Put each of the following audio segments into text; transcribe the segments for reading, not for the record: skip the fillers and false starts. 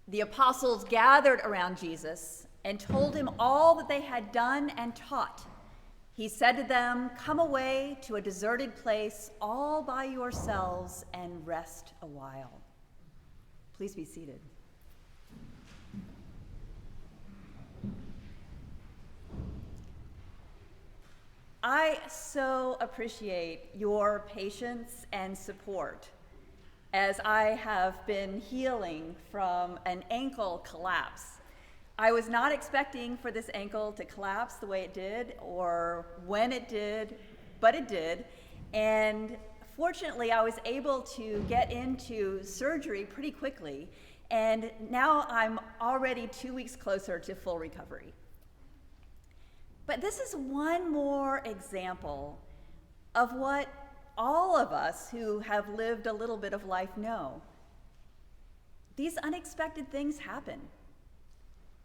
The apostles gathered around Jesus and told him all that they had done and taught. He said to them, "Come away to a deserted place all by yourselves and rest a while." Please be seated. I so appreciate your patience and support as I have been healing from an ankle collapse. I was not expecting for this ankle to collapse the way it did or when it did, but it did. And fortunately, I was able to get into surgery pretty quickly. And now I'm already 2 weeks closer to full recovery. But this is one more example of what all of us who have lived a little bit of life know. These unexpected things happen.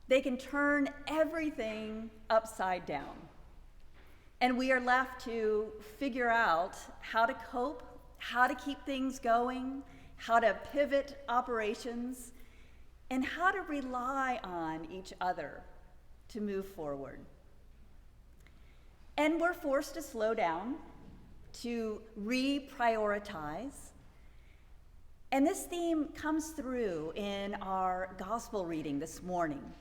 They can turn everything upside down. And we are left to figure out how to cope, how to keep things going, how to pivot operations, and how to rely on each other to move forward. And we're forced to slow down, to reprioritize. And this theme comes through in our gospel reading this morning.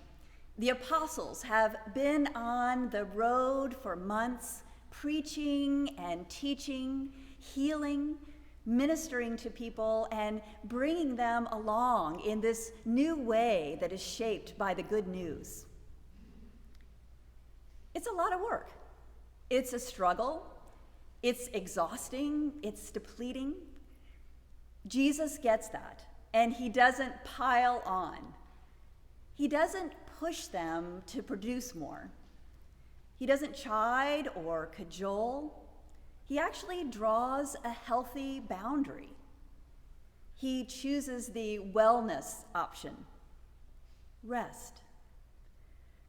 The apostles have been on the road for months, preaching and teaching, healing, ministering to people, and bringing them along in this new way that is shaped by the good news. It's a lot of work. It's a struggle. It's exhausting. It's depleting. Jesus gets that, and he doesn't pile on. He doesn't push them to produce more. He doesn't chide or cajole. He actually draws a healthy boundary. He chooses the wellness option. Rest.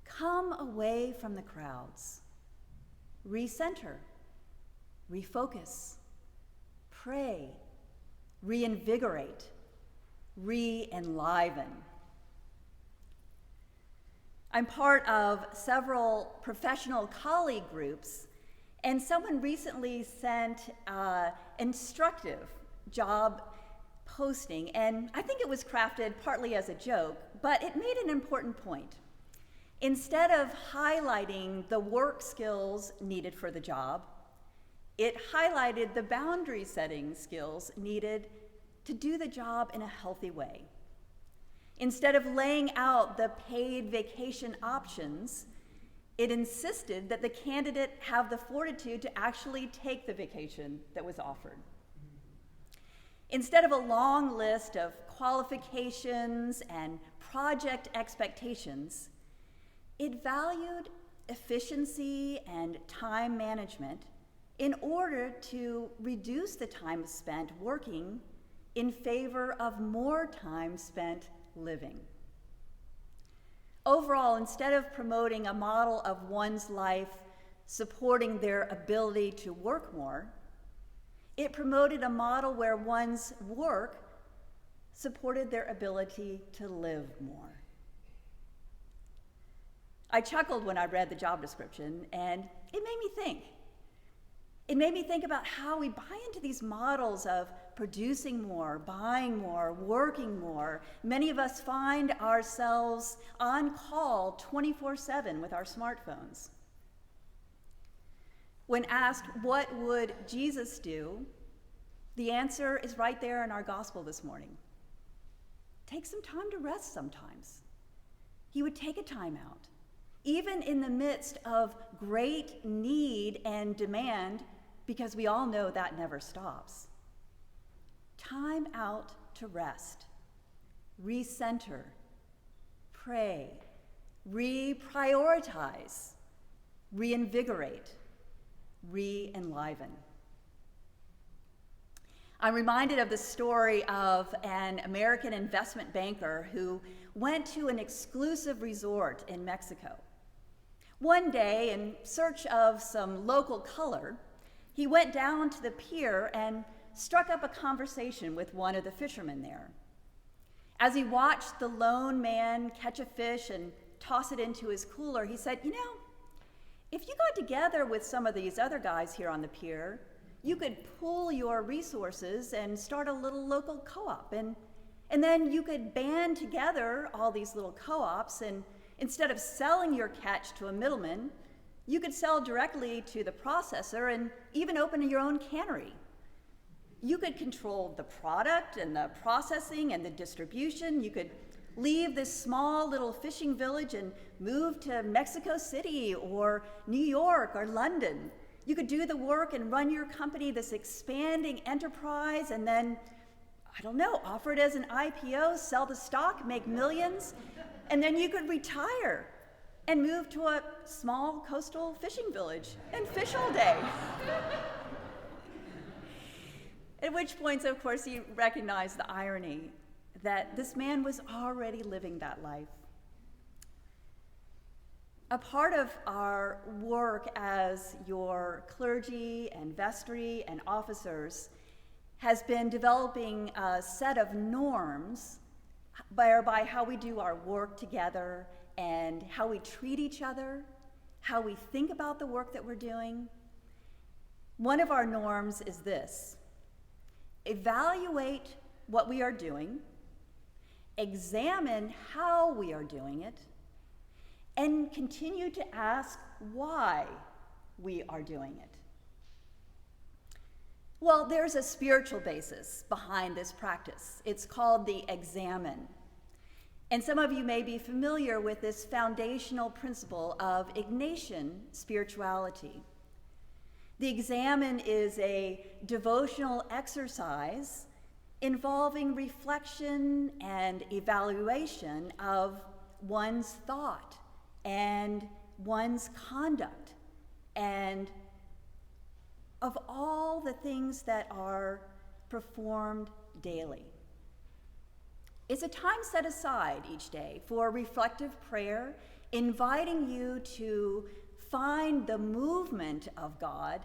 Come away from the crowds. Recenter, refocus, pray, reinvigorate, re-enliven. I'm part of several professional colleague groups, and someone recently sent an instructive job posting, and I think it was crafted partly as a joke, but it made an important point. Instead of highlighting the work skills needed for the job, it highlighted the boundary setting skills needed to do the job in a healthy way. Instead of laying out the paid vacation options, it insisted that the candidate have the fortitude to actually take the vacation that was offered. Instead of a long list of qualifications and project expectations, it valued efficiency and time management in order to reduce the time spent working in favor of more time spent living. Overall, instead of promoting a model of one's life supporting their ability to work more, it promoted a model where one's work supported their ability to live more. I chuckled when I read the job description, and it made me think. It made me think about how we buy into these models of producing more, buying more, working more. Many of us find ourselves on call 24/7 with our smartphones. When asked, what would Jesus do? The answer is right there in our gospel this morning. Take some time to rest sometimes. He would take a time out. Even in the midst of great need and demand, because we all know that never stops. Time out to rest, recenter, pray, reprioritize, reinvigorate, re-enliven. I'm reminded of the story of an American investment banker who went to an exclusive resort in Mexico. One day, in search of some local color, he went down to the pier and struck up a conversation with one of the fishermen there. As he watched the lone man catch a fish and toss it into his cooler, he said, if you got together with some of these other guys here on the pier, you could pool your resources and start a little local co-op. And then you could band together all these little co-ops, and instead of selling your catch to a middleman, you could sell directly to the processor and even open your own cannery. You could control the product and the processing and the distribution. You could leave this small little fishing village and move to Mexico City or New York or London. You could do the work and run your company, this expanding enterprise, and then, offer it as an IPO, sell the stock, make millions, and then you could retire and move to a small coastal fishing village and fish all day. At which point, of course, he recognized the irony that this man was already living that life. A part of our work as your clergy and vestry and officers has been developing a set of norms whereby how we do our work together and how we treat each other, how we think about the work that we're doing. One of our norms is this: evaluate what we are doing, examine how we are doing it, and continue to ask why we are doing it. Well, there's a spiritual basis behind this practice. It's called the examen. And some of you may be familiar with this foundational principle of Ignatian spirituality. The examen is a devotional exercise involving reflection and evaluation of one's thought and one's conduct and of all the things that are performed daily. It's a time set aside each day for reflective prayer, inviting you to find the movement of God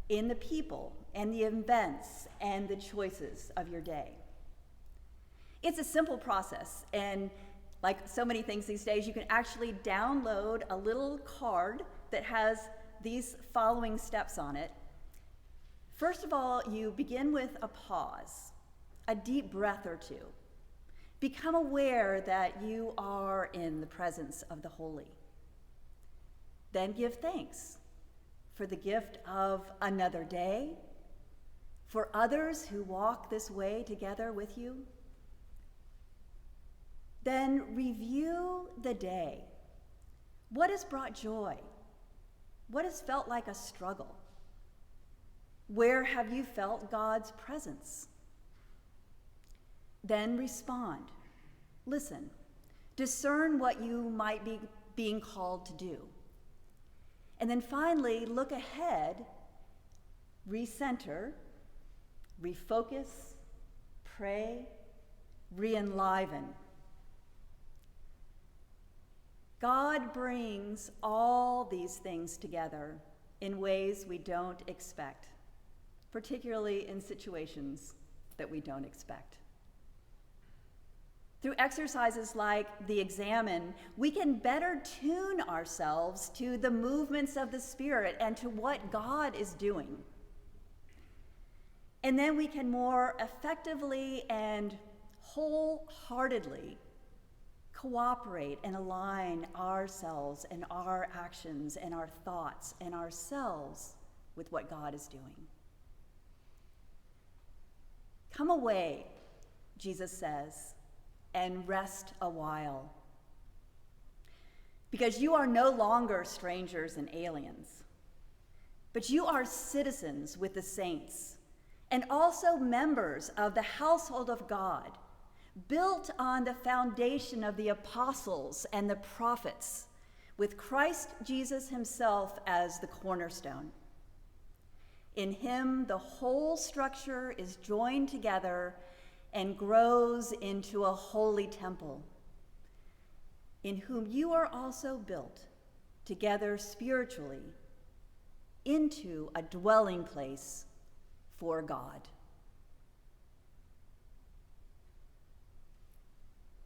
in the people and the events and the choices of your day. It's a simple process, and like so many things these days, you can actually download a little card that has these following steps on it. First of all, you begin with a pause, a deep breath or two. Become aware that you are in the presence of the holy. Then give thanks for the gift of another day, for others who walk this way together with you. Then review the day. What has brought joy? What has felt like a struggle? Where have you felt God's presence? Then respond. Listen. Discern what you might be being called to do. And then finally, look ahead, recenter, refocus, pray, re-enliven. God brings all these things together in ways we don't expect, particularly in situations that we don't expect. Through exercises like the examen, we can better tune ourselves to the movements of the Spirit and to what God is doing. And then we can more effectively and wholeheartedly cooperate and align ourselves and our actions and our thoughts and ourselves with what God is doing. Come away, Jesus says, and rest a while. Because you are no longer strangers and aliens, but you are citizens with the saints and also members of the household of God, built on the foundation of the apostles and the prophets, with Christ Jesus himself as the cornerstone. In him, the whole structure is joined together and grows into a holy temple, in whom you are also built together spiritually into a dwelling place for God.